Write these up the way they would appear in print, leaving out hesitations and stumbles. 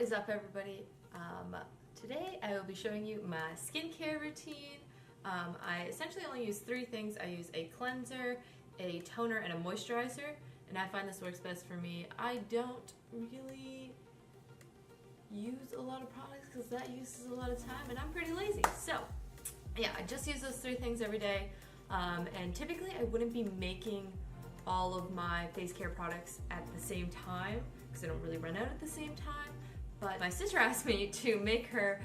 What is up, everybody? Today I will be showing you my skincare routine. I essentially only use three things. I use a cleanser, a toner, and a moisturizer, and I find this works best for me. I don't really use a lot of products because that uses a lot of time and I'm pretty lazy. So yeah, I just use those three things every day, and typically I wouldn't be making all of my face care products at the same time because I don't really run out at the same time. But my sister asked me to make her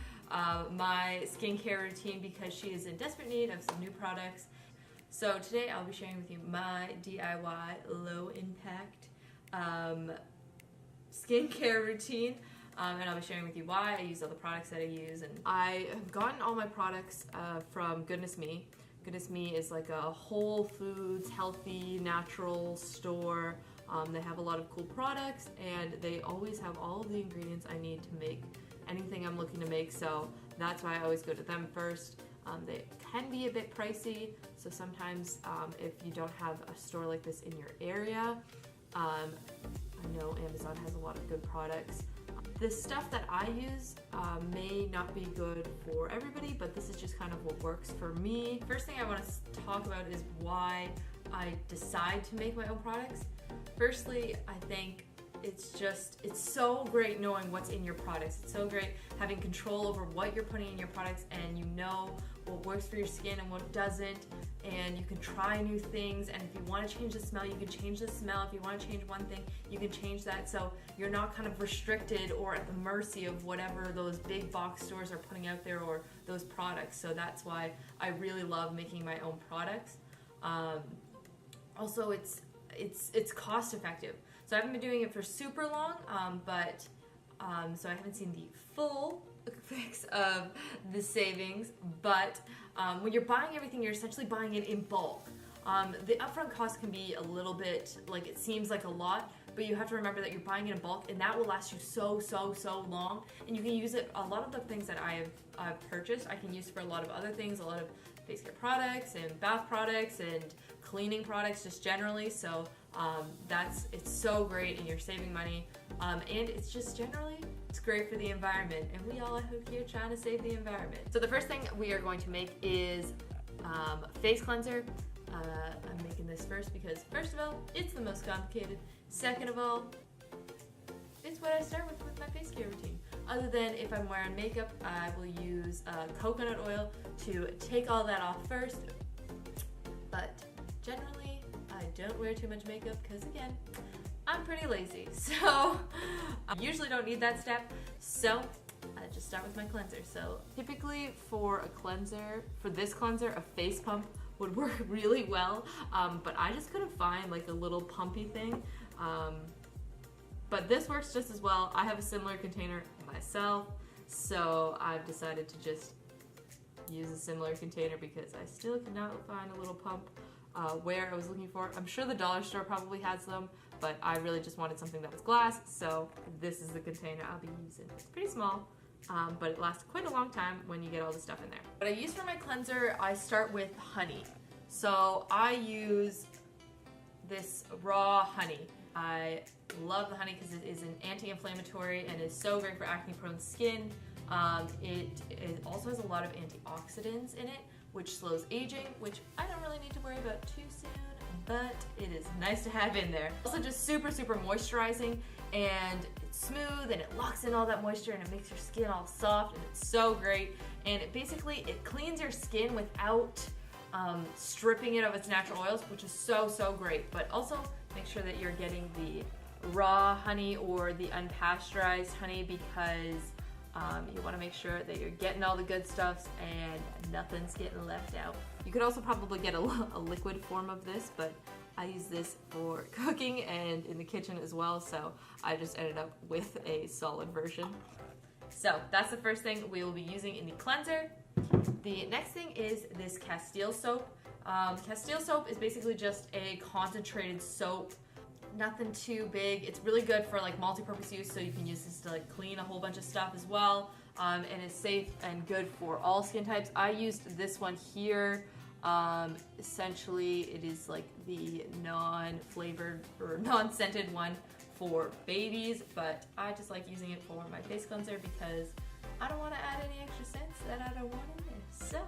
my skincare routine because she is in desperate need of some new products. So today I'll be sharing with you my DIY low impact skincare routine. And I'll be sharing with you why I use all the products that I use. And I have gotten all my products from Goodness Me. Goodness Me is like a Whole Foods, healthy, natural store. They have a lot of cool products and they always have all of the ingredients I need to make anything I'm looking to make, so that's why I always go to them first. They can be a bit pricey, so sometimes if you don't have a store like this in your area, I know Amazon has a lot of good products. The stuff that I use may not be good for everybody, but this is just kind of what works for me. First thing I want to talk about is why I decide to make my own products. Firstly, I think it's so great knowing what's in your products. It's so great having control over what you're putting in your products, and you know what works for your skin and what doesn't, and you can try new things, and if you want to change the smell, you can change the smell. If you want to change one thing, you can change that, so you're not kind of restricted or at the mercy of whatever those big box stores are putting out there or those products. So that's why I really love making my own products. Also, it's cost effective. So I haven't been doing it for super long, so I haven't seen the full effects of the savings, but when you're buying everything, you're essentially buying it in bulk. The upfront cost can be a little bit, like, it seems like a lot, but you have to remember that you're buying it in bulk and that will last you so long, and you can use it. A lot of the things that I've purchased I can use for a lot of other things, a lot of face care products and bath products and cleaning products just generally. So it's so great, and you're saving money, and it's just generally, it's great for the environment, and we all out here trying to save the environment. So the first thing we are going to make is face cleanser. I'm making this first because, first of all, it's the most complicated. Second of all, it's what I start with my face care routine. Other than if I'm wearing makeup, I will use coconut oil to take all that off first. But generally, I don't wear too much makeup because, again, I'm pretty lazy. So I usually don't need that step. So I just start with my cleanser. So typically for a cleanser, for this cleanser, a face pump would work really well. But I just couldn't find like a little pumpy thing. But this works just as well. I have a similar container myself, so I've decided to just use a similar container because I still cannot find a little pump where I was looking for. I'm sure the dollar store probably has them, but I really just wanted something that was glass, so this is the container I'll be using. It's pretty small, but it lasts quite a long time when you get all the stuff in there. What I use for my cleanser, I start with honey. So I is this raw honey. I love the honey because it is an anti-inflammatory and is so great for acne-prone skin. It also has a lot of antioxidants in it, which slows aging, which I don't really need to worry about too soon, but it is nice to have in there. Also just super moisturizing, and it's smooth and it locks in all that moisture and it makes your skin all soft, and it's so great. And it cleans your skin without stripping it of its natural oils, which is so great. But also make sure that you're getting the raw honey or the unpasteurized honey because you want to make sure that you're getting all the good stuffs and nothing's getting left out. You could also probably get a liquid form of this, but I use this for cooking and in the kitchen as well, so I just ended up with a solid version. So that's the first thing we will be using in the cleanser. The next thing is this Castile soap. Castile soap is basically just a concentrated soap. Nothing too big. It's really good for like multi-purpose use, so you can use this to like clean a whole bunch of stuff as well, and it's safe and good for all skin types. I used this one here. Essentially, it is like the non-flavored or non-scented one for babies, but I just like using it for my face cleanser because I don't want to add any extra scents that I don't want in there. So,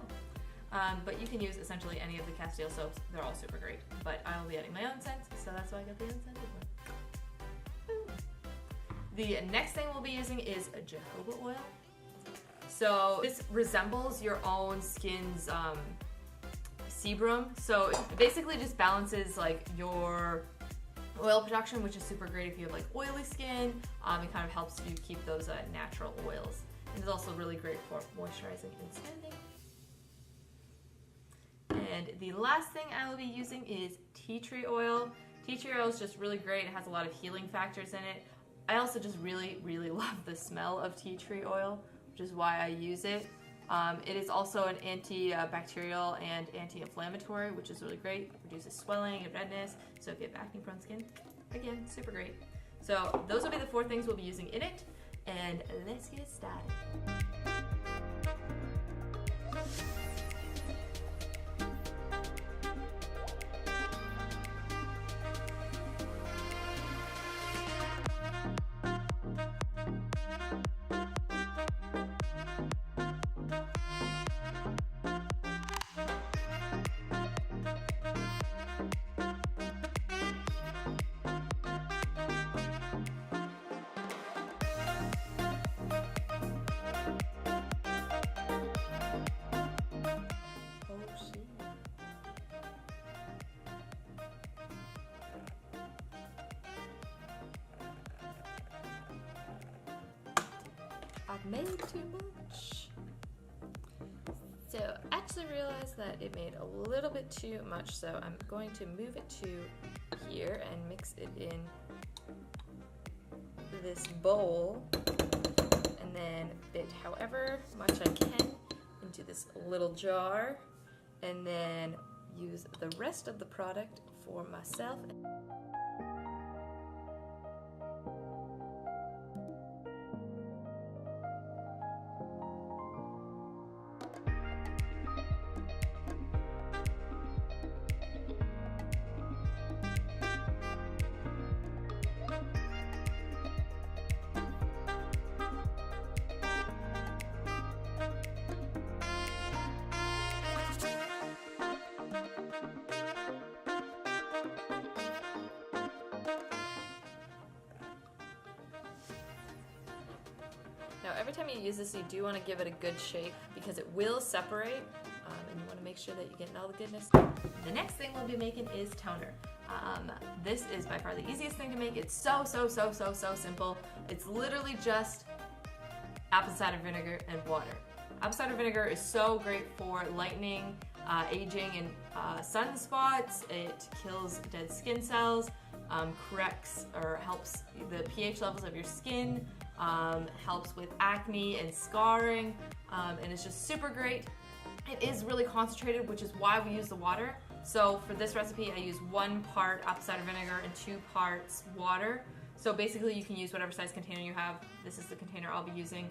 but you can use essentially any of the Castile soaps. They're all super great, but I will be adding my own scent, so that's why I got the unscented one. The next thing we'll be using is a jojoba oil. So this resembles your own skin's sebum. So it basically just balances like your oil production, which is super great if you have like oily skin. It kind of helps you keep those natural oils. And it's also really great for moisturizing and smoothing. And the last thing I will be using is tea tree oil. Tea tree oil is just really great. It has a lot of healing factors in it. I also just really, really love the smell of tea tree oil, which is why I use it. It is also an antibacterial and anti-inflammatory, which is really great. It reduces swelling and redness. So if you have acne-prone skin, again, super great. So those will be the 4 things we'll be using in it. And let's get started. I've made too much. So I actually realized that it made a little bit too much, so I'm going to move it to here and mix it in this bowl, and then fit however much I can into this little jar, and then use the rest of the product for myself. Now every time you use this, you do want to give it a good shake because it will separate, and you want to make sure that you're getting all the goodness. The next thing we'll be making is toner. This is by far the easiest thing to make. It's so simple. It's literally just apple cider vinegar and water. Apple cider vinegar is so great for lightening, aging, and sunspots. It kills dead skin cells, corrects or helps the pH levels of your skin, helps with acne and scarring, and it's just super great. It is really concentrated, which is why we use the water. So for this recipe, I use 1 part apple cider vinegar and 2 parts water. So basically you can use whatever size container you have. This is the container I'll be using.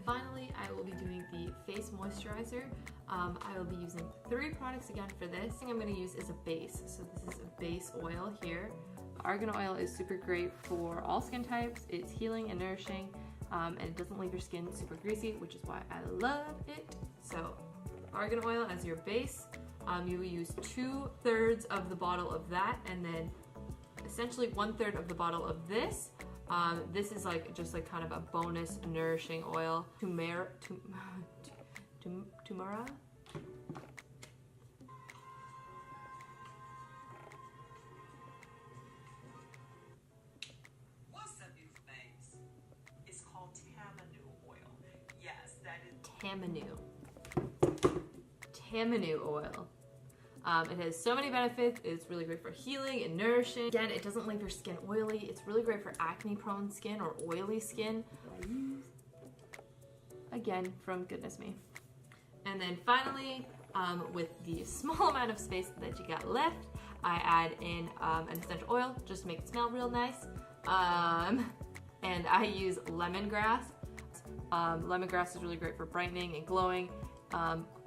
Finally, I will be doing the face moisturizer. I will be using 3 products again for this. The thing I'm going to use is a base. So this is a base oil here. Argan oil is super great for all skin types. It's healing and nourishing, and it doesn't leave your skin super greasy, which is why I love it. So argan oil as your base. You will use 2/3 of the bottle of that, and then essentially 1/3 of the bottle of this. This is like just like kind of a bonus nourishing oil. Turmeric. Tamanu oil. It has so many benefits. It's really great for healing and nourishing. Again, it doesn't leave your skin oily. It's really great for acne prone skin or oily skin. Again, from Goodness Me. And then finally, with the small amount of space that you got left, I add in an essential oil just to make it smell real nice. And I use lemongrass. Lemongrass is really great for brightening and glowing.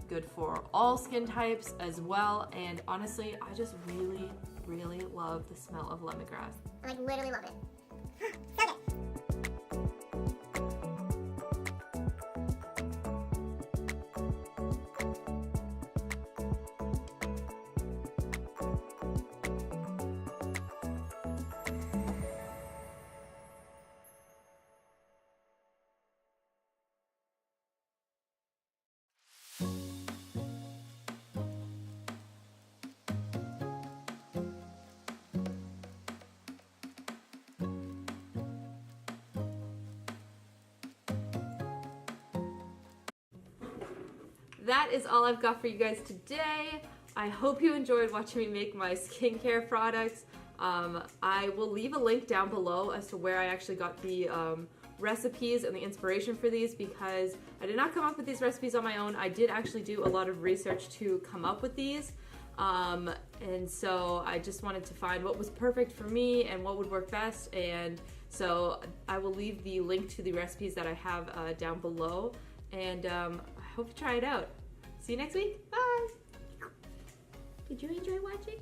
Good for all skin types as well. And honestly, I just really, really love the smell of lemongrass. I like literally love it. So good. That is all I've got for you guys today. I hope you enjoyed watching me make my skincare products. I will leave a link down below as to where I actually got the recipes and the inspiration for these, because I did not come up with these recipes on my own. I did actually do a lot of research to come up with these. And so I just wanted to find what was perfect for me and what would work best. And so I will leave the link to the recipes that I have down below. And I hope you try it out. See you next week. Bye. Did you enjoy watching?